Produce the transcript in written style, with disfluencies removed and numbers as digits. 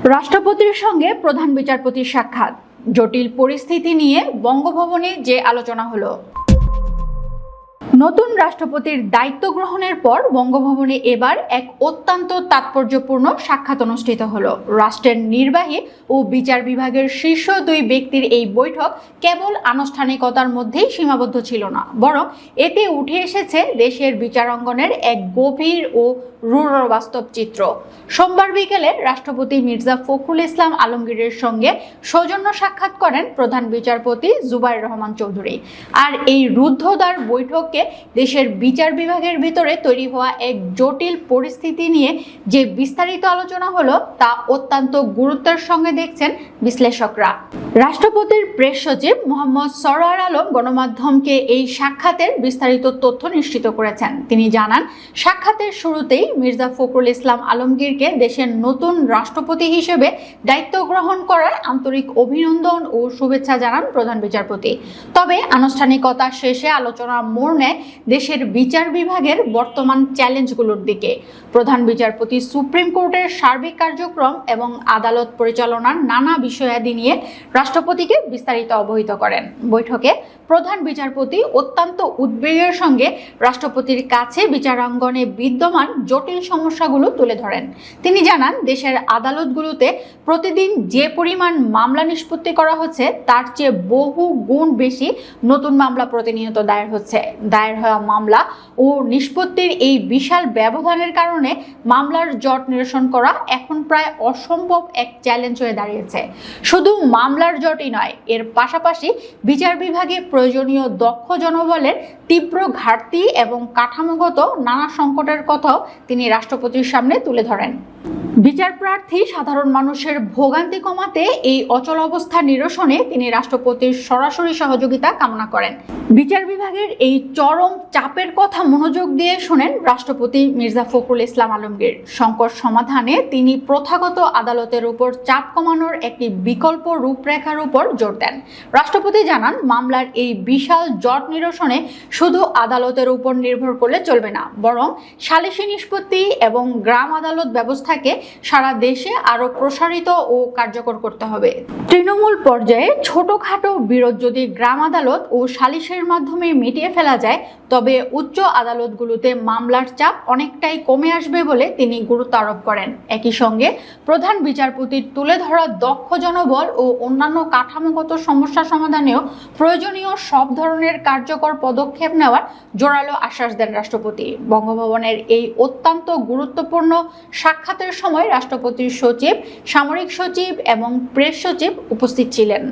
রাষ্ট্রপতির সঙ্গে প্রধান বিচারপতির সাক্ষাৎ, জটিল পরিস্থিতি নিয়ে বঙ্গভবনে যে আলোচনা হলো। নতুন রাষ্ট্রপতির দায়িত্ব গ্রহণের পর বঙ্গভবনে এবার এক অত্যন্ত তাৎপর্যপূর্ণ সাক্ষাৎ অনুষ্ঠিত হলো। রাষ্ট্রের নির্বাহী ও বিচার বিভাগের শীর্ষ দুই ব্যক্তির এই বৈঠক কেবল আনুষ্ঠানিকতার মধ্যেই সীমাবদ্ধ ছিল না, বরং এতে উঠে এসেছে দেশের বিচারাঙ্গনের এক গভীর ও রূঢ় বাস্তব চিত্র। সোমবার বিকেলে রাষ্ট্রপতি মির্জা ফখরুল ইসলাম আলমগীরের সঙ্গে সৌজন্য সাক্ষাৎ করেন প্রধান বিচারপতি জুবায়ের রহমান চৌধুরী। আর এই রুদ্ধদ্বার বৈঠককে দেশের বিচার বিভাগের ভিতরে তৈরি হওয়া এক জটিল পরিস্থিতি নিয়ে যে বিস্তারিত আলোচনা হলো তা অত্যন্ত গুরুত্বের সঙ্গে দেখছেন বিশ্লেষকরা। রাষ্ট্রপতির প্রেস সচিব মোহাম্মদ সরওয়ার আলম গণমাধ্যমকে এই সাক্ষাতের বিস্তারিত তথ্য নিশ্চিত করেছেন। তিনি জানান, সাক্ষাতের শুরুতেই মির্জা ফখরুল ইসলাম আলমগীরকে দেশের নতুন রাষ্ট্রপতি হিসেবে দায়িত্ব গ্রহণ করার আন্তরিক অভিনন্দন ও শুভেচ্ছা জানান প্রধান বিচারপতি। তবে আনুষ্ঠানিকতা শেষে আলোচনা মোড় নেয় দেশের বিচার বিভাগের বর্তমান চ্যালেঞ্জগুলোর দিকে। প্রধান বিচারপতি সুপ্রিম কোর্টের সার্বিক কার্যক্রম এবং আদালত পরিচালনার নানা বিষয়াদি নিয়ে রাষ্ট্রপতিকে বিস্তারিত অবহিত করেন। বৈঠকে প্রধান বিচারপতি অত্যন্ত উদ্বেগের সঙ্গে রাষ্ট্রপতির কাছে বিচারাঙ্গনে বিদ্যমান জটিল সমস্যাগুলো তুলে ধরেন। তিনি জানান, দেশের আদালতগুলোতে প্রতিদিন যে পরিমাণ মামলা নিষ্পত্তি করা হচ্ছে তার চেয়ে বহু গুণ বেশি নতুন মামলা প্রতিনিয়ত দায়ের হচ্ছে। দায়ের হওয়া মামলা ও নিষ্পত্তির এই বিশাল ব্যবধানের কারণে মামলার জট নিরসন করা এখন প্রায় অসম্ভব এক চ্যালেঞ্জ হয়ে দাঁড়িয়েছে। শুধু মামলার জটই নয়, এর পাশাপাশি বিচার বিভাগে প্রয়োজনীয় দক্ষ জনবলের তীব্র ঘাটতি এবং কাঠামোগত নানা সংকটের কথাও তিনি রাষ্ট্রপতির সামনে তুলে ধরেন। বিচার প্রার্থী সাধারণ মানুষের ভোগান্তি কমাতে এই অচল অবস্থা নিরসনে তিনি রাষ্ট্রপতির সরাসরি সহযোগিতা কামনা করেন। বিচার বিভাগের এই চরম চাপের কথা মনোযোগ দিয়ে শোনেন রাষ্ট্রপতি মির্জা ফখরুল ইসলাম আলমগীর। সংকট সমাধানে তিনি প্রথাগত আদালতের উপর চাপ কমানোর একটি বিকল্প রূপরেখার উপর জোর দেন। রাষ্ট্রপতি জানান, মামলার এই বিশাল জট নিরসনে শুধু আদালতের উপর নির্ভর করলে চলবে না, বরং সালিসি নিষ্পত্তি এবং গ্রাম আদালত ব্যবস্থাকে সারা দেশে আরো প্রসারিত ও কার্যকর করতে হবে। তৃণমূল পর্যায়ে ছোটখাটো বিরোধ যদি গ্রাম আদালত ও সালিসের মাধ্যমে মিটিয়ে ফেলা যায়, তবে উচ্চ আদালতগুলোতে মামলার চাপ অনেকটাই কমে আসবে বলে তিনি গুরুত্ব আরোপ করেন। একই সঙ্গে প্রধান বিচারপতির তুলে ধরা দক্ষ জনবল ও অন্যান্য কাঠামোগত সমস্যা সমাধানেও প্রয়োজনীয় সব ধরনের কার্যকর পদক্ষেপ নেওয়ার জোরালো আশ্বাস দেন রাষ্ট্রপতি। বঙ্গভবনের এই অত্যন্ত গুরুত্বপূর্ণ সাক্ষাতের সময় রাষ্ট্রপতির সচিব, সামরিক সচিব এবং প্রেস সচিব উপস্থিত ছিলেন।